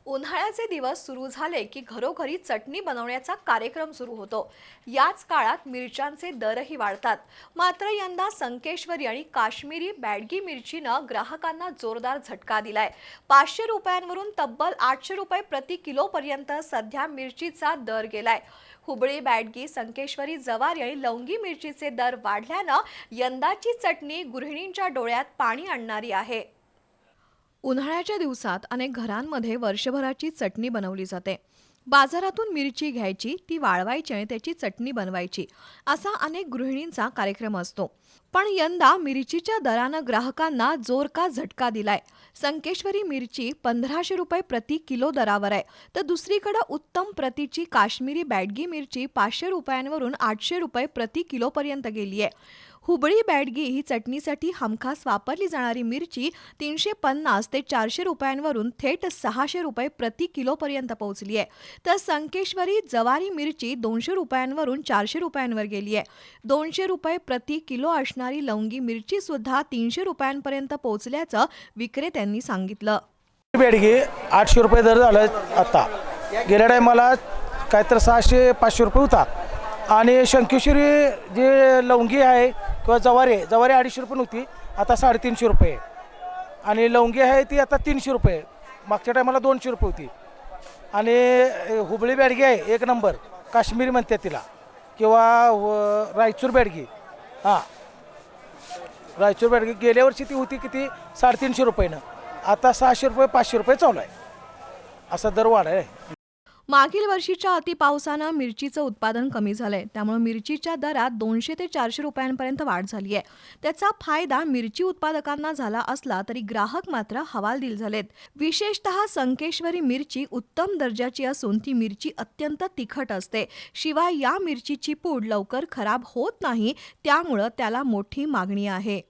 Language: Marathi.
उन्हाळ्याचे दिवस सुरू झाले की घरोघरी चटणी बनवण्याचा कार्यक्रम सुरू होतो। याच काळात मिरच्यांचे दरही वाढतात। मात्र यंदा संकेश्वरी आणि काश्मीरी बॅडगी मिरचीनं ग्राहकांना जोरदार झटका दिलाय। 500 रुपयांवरून तब्बल 800 रुपये प्रति किलो पर्यंत सध्या मिरचीचा दर गेलाय। हुबळी बॅडगी, संकेश्वरी, जवारी आणि लवंगी मिरचीचे दर वाढल्यानं यंदाची चटणी गृहिणींच्या डोळ्यात पाणी आणणारी आहे। उन्हाळ्याच्या दिवसात अनेक घरांमध्ये वर्षभराची चटणी बनवली जाते। बाजारातून मिरची घ्यायची, ती वाळवायची आणि त्याची चटणी बनवायची, असा अनेक गृहिणींचा कार्यक्रम असतो। पण यंदा मिरचीच्या दरानं ग्राहकांना जोर का झटका दिलाय। संकेश्वरी मिरची 1500 रुपये प्रति किलो दरावर आहे, तर दुसरीकडे उत्तम प्रतीची काश्मीरी बॅडगी मिरची 500 रुपयांवरून 800 रुपये प्रति किलो पर्यंत गेली आहे। हुबळी बॅडगी ही चटणीसाठी हमखास वापरली जाणारी मिरची 350 ते 400 रुपयांवरून थेट 600 रुपये प्रति किलो पर्यंत पोहोचली आहे, तर संकेश्वरी जवारी मिरची 200 रुपयांवरून 400 रुपयांवर गेली आहे। 200 रुपये प्रति किलो असणारी लवंगी मिरची सुद्धा 300 रुपयांपर्यंत पोहोचल्याचं विक्रेत्यांनी सांगितलं। बेडगी 800 रुपये दर झाला आता। गेल्या टायमाला काय तर 600-500 रुपये होता। आणि शंकेश्वरी जे लवंगी आहे किंवा जवारी 250 रुपये होती, आता 350 रुपये। आणि लवंगी आहे ती आता 300 रुपये, मागच्या टायमाला 200 रुपये होती। आणि हुबळी बॅडगी आहे एक नंबर, काश्मीरी म्हणतात तिला, किंवा रायचूर बॅडगी। हां, रायचूर बॅडगी गेल्या वर्षी ती होती किती 350 रुपयानं, आता 600 रुपये 500 रुपये चालू आहे, असा दर वाढ आहे। मागील वर्षीच्या अतिपावसानं मिरचीचं उत्पादन कमी झालंय, त्यामुळे मिरचीच्या दरात 200 ते 400 रुपयांपर्यंत वाढ झाली आहे। त्याचा फायदा मिरची उत्पादकांना झाला असला तरी ग्राहक मात्र हवालदिल झालेत। विशेषतः संकेश्वरी मिरची उत्तम दर्जाची असून ती मिरची अत्यंत तिखट असते। शिवाय या मिरचीची पूड लवकर खराब होत नाही, त्यामुळे त्याला मोठी मागणी आहे।